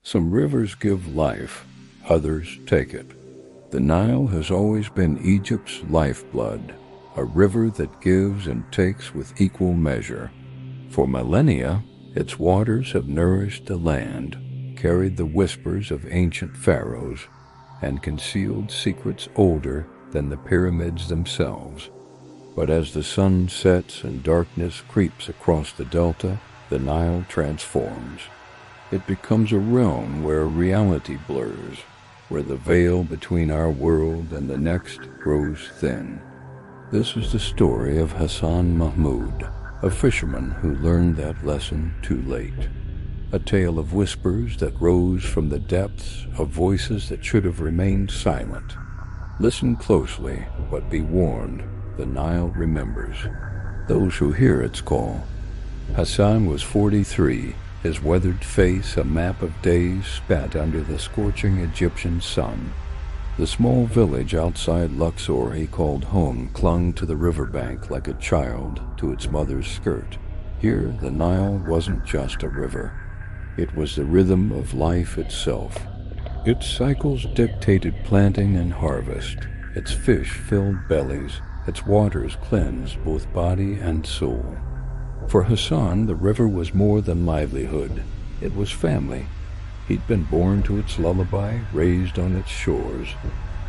Some rivers give life, others take it. The Nile has always been Egypt's lifeblood, a river that gives and takes with equal measure. For millennia, its waters have nourished the land, carried the whispers of ancient pharaohs, and concealed secrets older than the pyramids themselves. But as the sun sets and darkness creeps across the delta, the Nile transforms. It becomes a realm where reality blurs, where the veil between our world and the next grows thin. This is the story of Hassan Mahmoud, a fisherman who learned that lesson too late. A tale of whispers that rose from the depths, of voices that should have remained silent. Listen closely, but be warned, the Nile remembers those who hear its call. Hassan was 43, his weathered face a map of days spat under the scorching Egyptian sun. The small village outside Luxor he called home clung to the riverbank like a child to its mother's skirt. Here, the Nile wasn't just a river. It was the rhythm of life itself. Its cycles dictated planting and harvest. Its fish filled bellies. Its waters cleansed both body and soul. For Hassan, the river was more than livelihood. It was family. He'd been born to its lullaby, raised on its shores.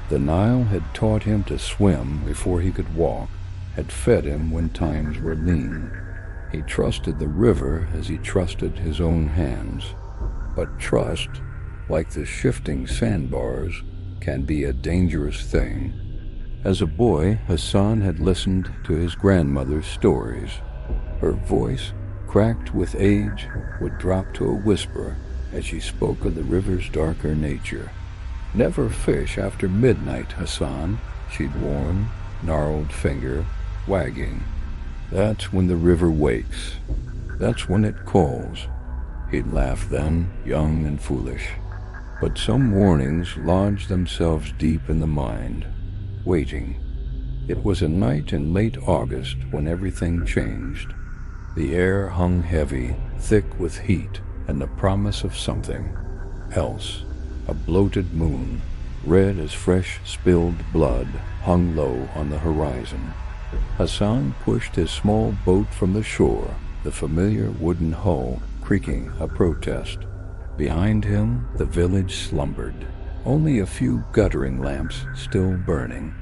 The Nile had taught him to swim before he could walk, had fed him when times were lean. He trusted the river as he trusted his own hands. But trust, like the shifting sandbars, can be a dangerous thing. As a boy, Hassan had listened to his grandmother's stories. Her voice, cracked with age, would drop to a whisper as she spoke of the river's darker nature. "Never fish after midnight, Hassan," she'd warn, gnarled finger wagging. "That's when the river wakes. That's when it calls." He'd laugh then, young and foolish. But some warnings lodged themselves deep in the mind, waiting. It was a night in late August when everything changed. The air hung heavy, thick with heat and the promise of something else. A bloated moon, red as fresh spilled blood, hung low on the horizon. Hassan pushed his small boat from the shore, the familiar wooden hull creaking a protest. Behind him, the village slumbered, only a few guttering lamps still burning.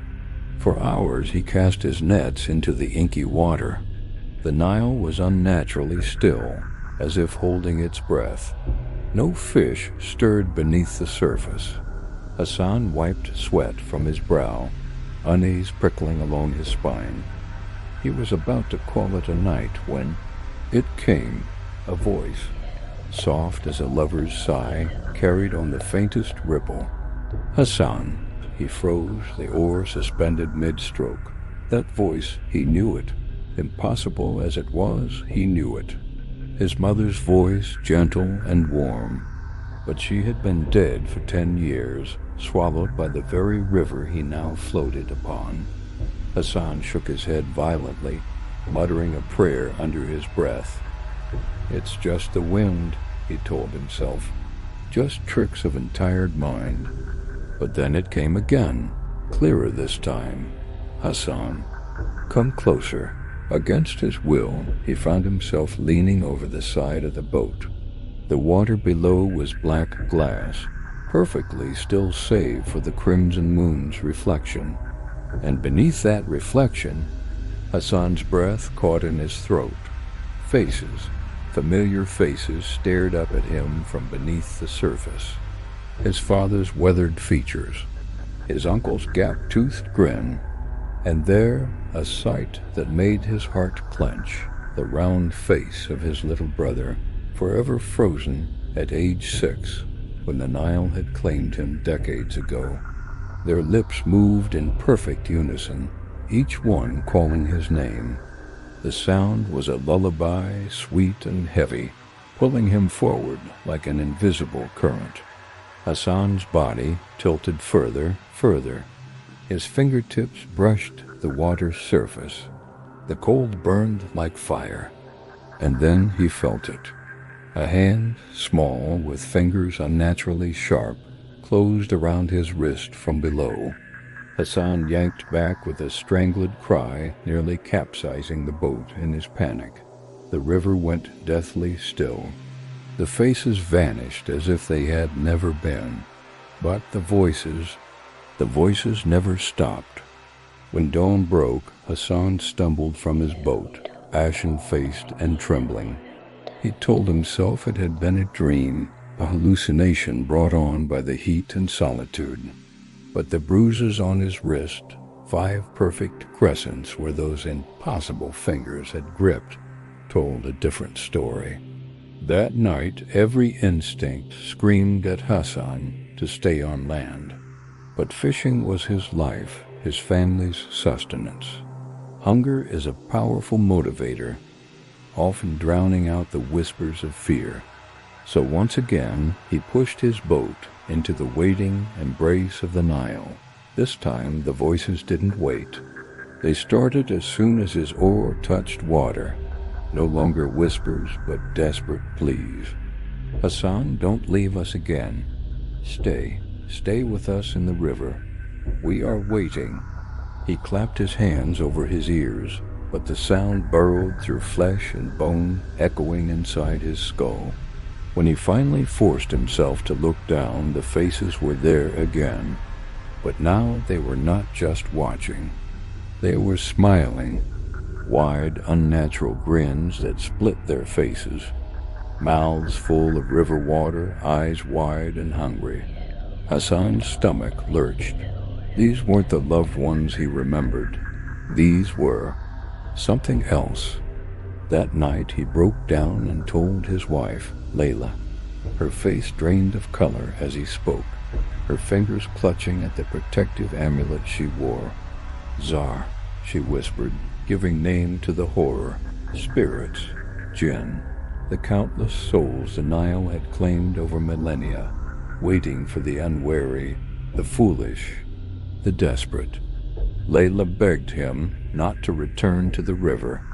For hours he cast his nets into the inky water. The Nile was unnaturally still, as if holding its breath. No fish stirred beneath the surface. Hassan wiped sweat from his brow, unease prickling along his spine. He was about to call it a night when it came, a voice, soft as a lover's sigh, carried on the faintest ripple. "Hassan." He froze, the oar suspended mid-stroke. That voice, he knew it. Impossible as it was, he knew it. His mother's voice, gentle and warm. But she had been dead for 10 years, swallowed by the very river he now floated upon. Hassan shook his head violently, muttering a prayer under his breath. "It's just the wind," he told himself. "Just tricks of an tired mind." But then it came again, clearer this time. "Hassan, come closer." Against his will, he found himself leaning over the side of the boat. The water below was black glass, perfectly still save for the crimson moon's reflection. And beneath that reflection, Hassan's breath caught in his throat. Faces, familiar faces, stared up at him from beneath the surface. His father's weathered features, his uncle's gap-toothed grin, and there a sight that made his heart clench, the round face of his little brother, forever frozen at age 6, when the Nile had claimed him decades ago. Their lips moved in perfect unison, each one calling his name. The sound was a lullaby, sweet and heavy, pulling him forward like an invisible current. Hassan's body tilted further. His fingertips brushed the water's surface. The cold burned like fire, and then he felt it. A hand, small, with fingers unnaturally sharp, closed around his wrist from below. Hassan yanked back with a strangled cry, nearly capsizing the boat in his panic. The river went deathly still. The faces vanished as if they had never been. But the voices never stopped. When dawn broke, Hassan stumbled from his boat, ashen-faced and trembling. He told himself it had been a dream, a hallucination brought on by the heat and solitude. But the bruises on his wrist, 5 perfect crescents where those impossible fingers had gripped, told a different story. That night, every instinct screamed at Hassan to stay on land. But fishing was his life, his family's sustenance. Hunger is a powerful motivator, often drowning out the whispers of fear. So once again, he pushed his boat into the waiting embrace of the Nile. This time, the voices didn't wait. They started as soon as his oar touched water. No longer whispers, but desperate pleas. Hassan, don't leave us again. Stay with us in the river. We are waiting. He clapped his hands over his ears, but the sound burrowed through flesh and bone, echoing inside his skull. When he finally forced himself to look down, the faces were there again. But now they were not just watching. They were smiling, wide, unnatural grins that split their faces, mouths full of river water, eyes wide and hungry. Hassan's stomach lurched. These weren't the loved ones he remembered. These were something else. That night he broke down and told his wife, Layla. Her face drained of color as he spoke, her fingers clutching at the protective amulet she wore. Zar, she whispered, giving name to the horror. Spirits, jinn, the countless souls the Nile had claimed over millennia, waiting for the unwary, the foolish, the desperate. Layla begged him not to return to the river,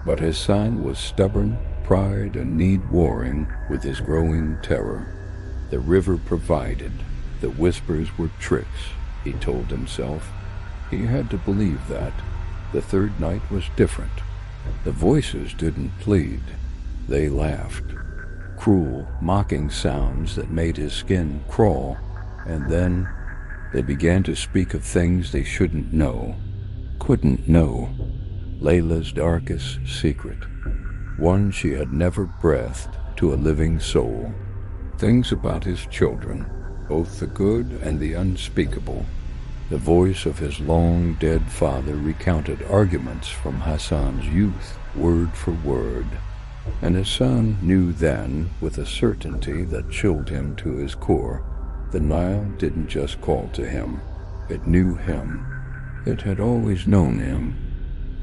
but Hassan was stubborn, pride and need warring with his growing terror. The river provided. The whispers were tricks, he told himself. He had to believe that. The third night was different. The voices didn't plead. They laughed. Cruel, mocking sounds that made his skin crawl, and then they began to speak of things they shouldn't know, couldn't know. Layla's darkest secret, one she had never breathed to a living soul. Things about his children, both the good and the unspeakable. The voice of his long-dead father recounted arguments from Hassan's youth, word for word. And Hassan knew then, with a certainty that chilled him to his core, the Nile didn't just call to him. It knew him. It had always known him.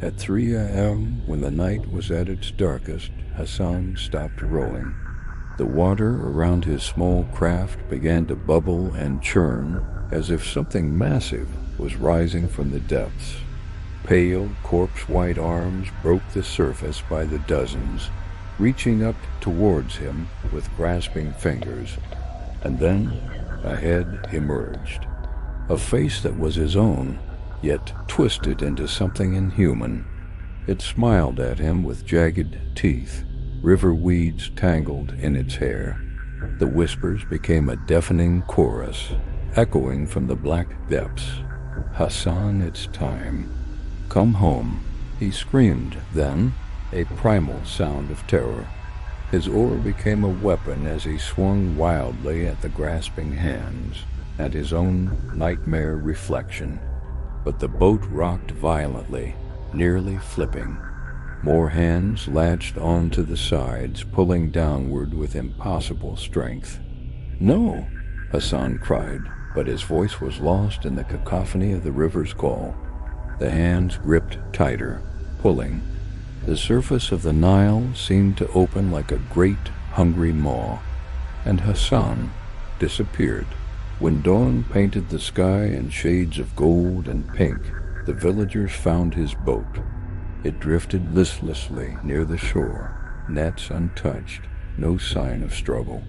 At 3 a.m., when the night was at its darkest, Hassan stopped rowing. The water around his small craft began to bubble and churn as if something massive was rising from the depths. Pale, corpse-white arms broke the surface by the dozens, reaching up towards him with grasping fingers. And then a head emerged. A face that was his own, yet twisted into something inhuman. It smiled at him with jagged teeth, river weeds tangled in its hair. The whispers became a deafening chorus, echoing from the black depths. Hassan, it's time. Come home, he screamed then, a primal sound of terror. His oar became a weapon as he swung wildly at the grasping hands, at his own nightmare reflection. But the boat rocked violently, nearly flipping. More hands latched onto the sides, pulling downward with impossible strength. No, Hassan cried, but his voice was lost in the cacophony of the river's call. The hands gripped tighter, pulling. The surface of the Nile seemed to open like a great, hungry maw, and Hassan disappeared. When dawn painted the sky in shades of gold and pink, the villagers found his boat. It drifted listlessly near the shore, nets untouched, no sign of struggle.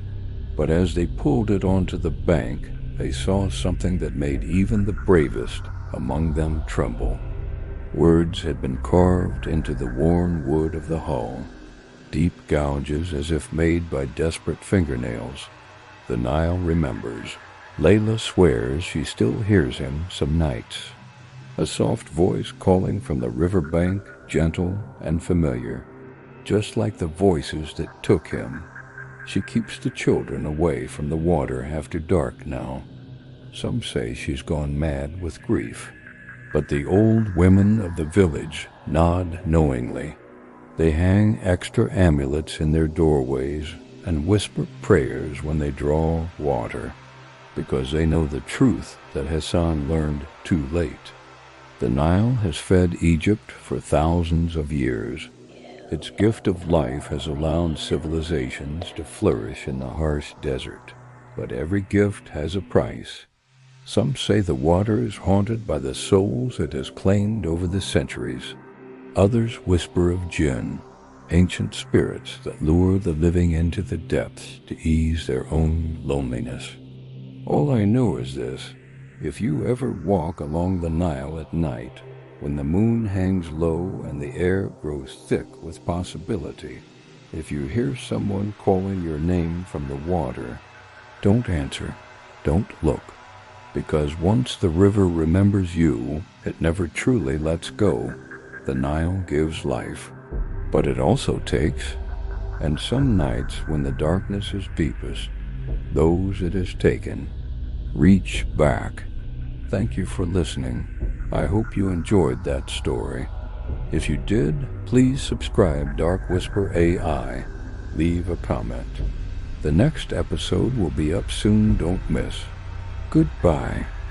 But as they pulled it onto the bank, they saw something that made even the bravest among them tremble. Words had been carved into the worn wood of the hull, deep gouges as if made by desperate fingernails. The Nile remembers. Layla swears she still hears him some nights. A soft voice calling from the riverbank, gentle and familiar, just like the voices that took him. She keeps the children away from the water after dark now. Some say she's gone mad with grief, but the old women of the village nod knowingly. They hang extra amulets in their doorways and whisper prayers when they draw water, because they know the truth that Hassan learned too late. The Nile has fed Egypt for thousands of years. Its gift of life has allowed civilizations to flourish in the harsh desert. But every gift has a price. Some say the water is haunted by the souls it has claimed over the centuries. Others whisper of jinn, ancient spirits that lure the living into the depths to ease their own loneliness. All I know is this: if you ever walk along the Nile at night, when the moon hangs low and the air grows thick with possibility, if you hear someone calling your name from the water, don't answer, don't look, because once the river remembers you, it never truly lets go. The Nile gives life, but it also takes, and some nights when the darkness is deepest, those it has taken reach back. Thank you for listening. I hope you enjoyed that story. If you did, please subscribe Dark Whisper AI. Leave a comment. The next episode will be up soon, don't miss. Goodbye.